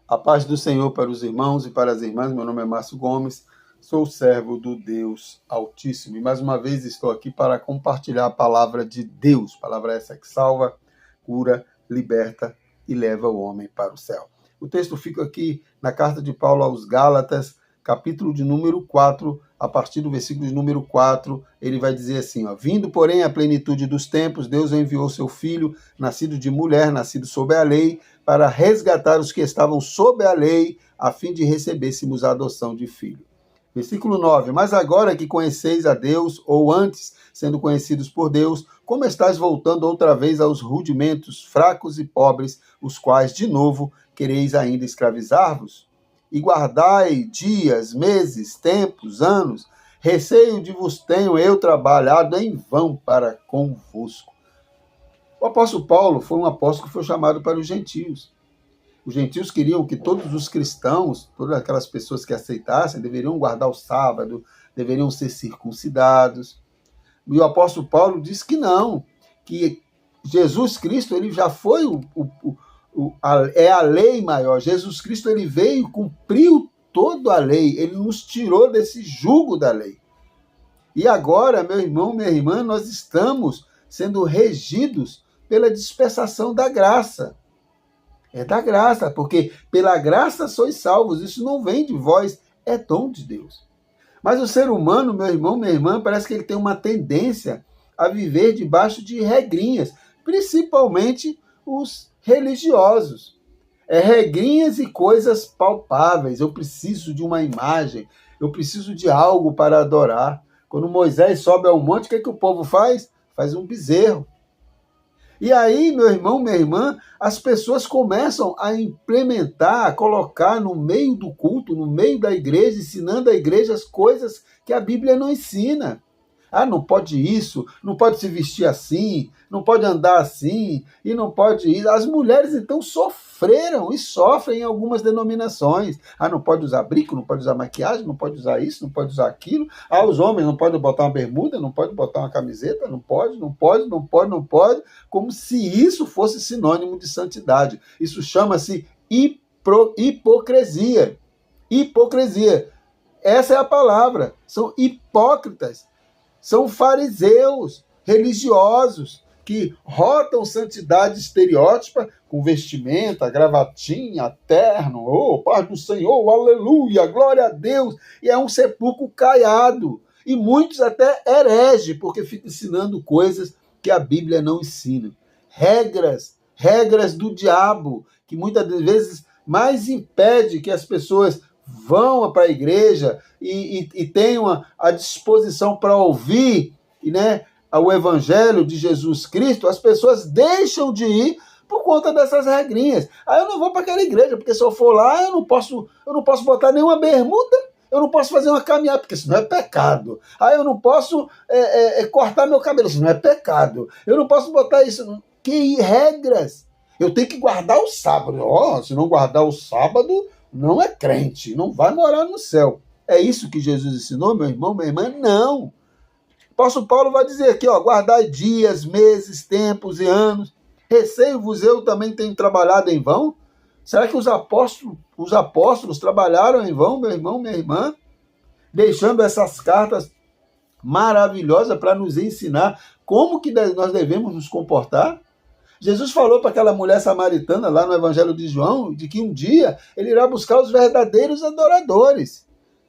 A paz do Senhor para os irmãos e para as irmãs. Meu nome é Márcio Gomes, sou servo do Deus Altíssimo. E mais uma vez estou aqui para compartilhar a palavra de Deus. Palavra essa que salva, cura, liberta e leva o homem para o céu. O texto fica aqui na carta de Paulo aos Gálatas, capítulo de número 4, a partir do versículo de número 4, ele vai dizer assim, vindo, porém, à plenitude dos tempos, Deus enviou seu Filho, nascido de mulher, nascido sob a lei, para resgatar os que estavam sob a lei, a fim de recebêssemos a adoção de filho. Versículo 9, mas agora que conheceis a Deus, ou antes, sendo conhecidos por Deus, como estáis voltando outra vez aos rudimentos fracos e pobres, os quais, de novo, quereis ainda escravizar-vos? E guardai dias, meses, tempos, anos, receio de vos tenho eu trabalhado em vão para convosco. O apóstolo Paulo foi um apóstolo que foi chamado para os gentios. Os gentios queriam que todos os cristãos, todas aquelas pessoas que aceitassem, deveriam guardar o sábado, deveriam ser circuncidados. E o apóstolo Paulo diz que não, que Jesus Cristo ele já foi é a lei maior. Jesus Cristo ele veio, cumpriu toda a lei, ele nos tirou desse jugo da lei. E agora, meu irmão, minha irmã, nós estamos sendo regidos pela dispensação da graça. É da graça, porque pela graça sois salvos. Isso não vem de vós, é dom de Deus. Mas o ser humano, meu irmão, minha irmã, parece que ele tem uma tendência a viver debaixo de regrinhas, principalmente os religiosos. Regrinhas e coisas palpáveis. Eu preciso de uma imagem, eu preciso de algo para adorar. Quando Moisés sobe ao monte, o que o povo faz? Faz um bezerro. E aí, meu irmão, minha irmã, as pessoas começam a implementar, a colocar no meio do culto, no meio da igreja, ensinando a igreja as coisas que a Bíblia não ensina. Não pode isso, não pode se vestir assim, não pode andar assim, e não pode isso. As mulheres, então, sofreram e sofrem em algumas denominações. Não pode usar brinco, não pode usar maquiagem, não pode usar isso, não pode usar aquilo. Os homens não podem botar uma bermuda, não pode botar uma camiseta, não pode, como se isso fosse sinônimo de santidade. Isso chama-se hipocrisia. Hipocrisia. Essa é a palavra. São hipócritas. São fariseus religiosos que rotam santidade estereótipa com vestimenta, gravatinha, terno, paz do Senhor, aleluia, glória a Deus, e é um sepulcro caiado. E muitos até herege, porque ficam ensinando coisas que a Bíblia não ensina. Regras do diabo, que muitas vezes mais impede que as pessoas vão para a igreja e tenham a disposição para ouvir, o evangelho de Jesus Cristo. As pessoas deixam de ir por conta dessas regrinhas. Eu não vou para aquela igreja, porque se eu for lá, eu não posso botar nenhuma bermuda, eu não posso fazer uma caminhada, porque isso não é pecado. Eu não posso cortar meu cabelo, isso não é pecado. Eu não posso botar isso. Que regras? Eu tenho que guardar o sábado. Se não guardar o sábado, não é crente, não vai morar no céu. É isso que Jesus ensinou, meu irmão, minha irmã? Não. O apóstolo Paulo vai dizer aqui, guardai dias, meses, tempos e anos. Receio-vos, eu também tenho trabalhado em vão? Será que os apóstolos trabalharam em vão, meu irmão, minha irmã? Deixando essas cartas maravilhosas para nos ensinar como que nós devemos nos comportar? Jesus falou para aquela mulher samaritana lá no Evangelho de João, de que um dia ele irá buscar os verdadeiros adoradores.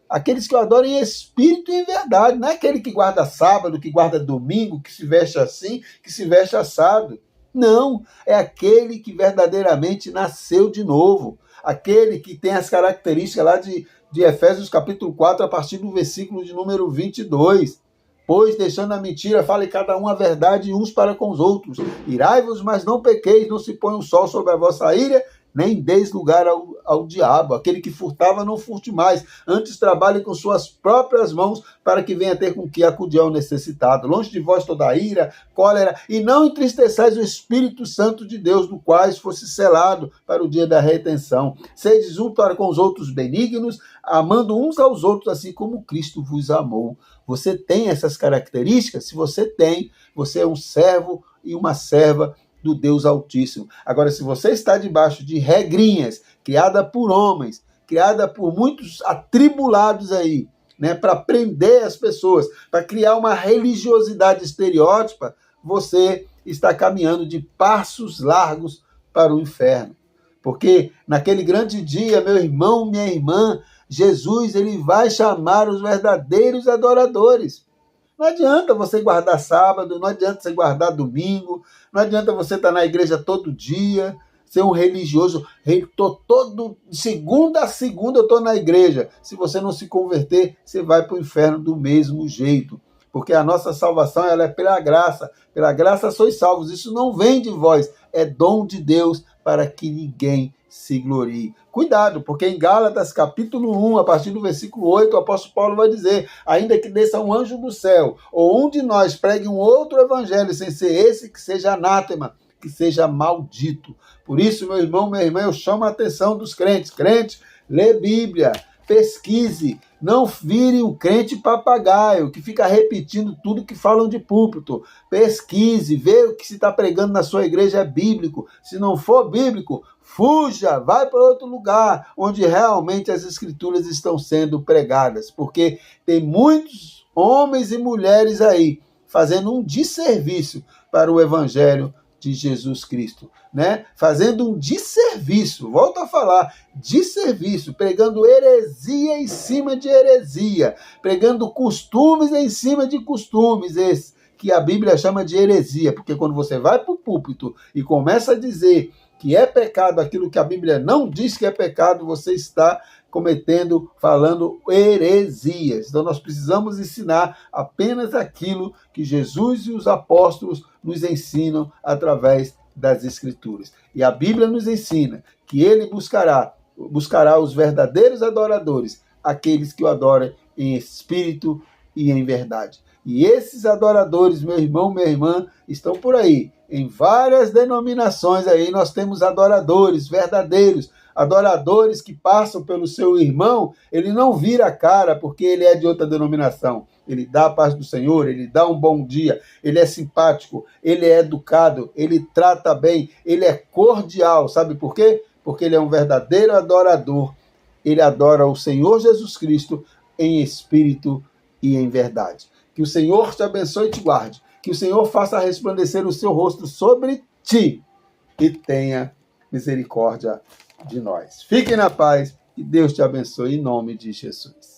Aqueles que o adoram em espírito e em verdade. Não é aquele que guarda sábado, que guarda domingo, que se veste assim, que se veste assado. Não, é aquele que verdadeiramente nasceu de novo. Aquele que tem as características lá de Efésios capítulo 4, a partir do versículo de número 22. Pois, deixando a mentira, fale cada um a verdade uns para com os outros. Irai-vos, mas não pequeis, não se põe o sol sobre a vossa ira, nem deis lugar ao diabo. Aquele que furtava, não furte mais. Antes trabalhe com suas próprias mãos, para que venha ter com que acudir ao necessitado. Longe de vós toda ira, cólera, e não entristeçais o Espírito Santo de Deus, do quais fosse selado para o dia da redenção. Sedes um para com os outros benignos, amando uns aos outros, assim como Cristo vos amou. Você tem essas características? Se você tem, você é um servo e uma serva do Deus Altíssimo. Agora, se você está debaixo de regrinhas criada por homens, criada por muitos atribulados aí, né, para prender as pessoas, para criar uma religiosidade estereótipa, você está caminhando de passos largos para o inferno. Porque naquele grande dia, meu irmão, minha irmã, Jesus ele vai chamar os verdadeiros adoradores. Não adianta você guardar sábado, não adianta você guardar domingo, não adianta você estar na igreja todo dia, ser um religioso. Todo segunda a segunda eu estou na igreja. Se você não se converter, você vai para o inferno do mesmo jeito. Porque a nossa salvação ela é pela graça. Pela graça sois salvos. Isso não vem de vós, é dom de Deus para que ninguém se glorie. Cuidado, porque em Gálatas capítulo 1, a partir do versículo 8, o apóstolo Paulo vai dizer: ainda que desça um anjo do céu, ou um de nós pregue um outro evangelho, sem ser esse, que seja anátema, que seja maldito. Por isso, meu irmão, minha irmã, eu chamo a atenção dos crentes. Crente, lê Bíblia, pesquise, não vire um crente papagaio, que fica repetindo tudo que falam de púlpito. Pesquise, vê o que se está pregando na sua igreja é bíblico. Se não for bíblico, fuja, vai para outro lugar, onde realmente as escrituras estão sendo pregadas. Porque tem muitos homens e mulheres aí fazendo um desserviço para o evangelho de Jesus Cristo, né? Fazendo um desserviço, volto a falar, desserviço, pregando heresia em cima de heresia, pregando costumes em cima de costumes, esse que a Bíblia chama de heresia, porque quando você vai para o púlpito e começa a dizer que é pecado aquilo que a Bíblia não diz que é pecado, você está falando heresias. Então nós precisamos ensinar apenas aquilo que Jesus e os apóstolos nos ensinam através das Escrituras. E a Bíblia nos ensina que ele buscará os verdadeiros adoradores, aqueles que o adoram em espírito e em verdade. E esses adoradores, meu irmão, minha irmã, estão por aí. Em várias denominações aí nós temos adoradores verdadeiros, adoradores que passam pelo seu irmão, ele não vira a cara porque ele é de outra denominação. Ele dá a paz do Senhor, ele dá um bom dia, ele é simpático, ele é educado, ele trata bem, ele é cordial. Sabe por quê? Porque ele é um verdadeiro adorador. Ele adora o Senhor Jesus Cristo em espírito e em verdade. Que o Senhor te abençoe e te guarde. Que o Senhor faça resplandecer o seu rosto sobre ti e tenha misericórdia de nós. Fiquem na paz e Deus te abençoe em nome de Jesus.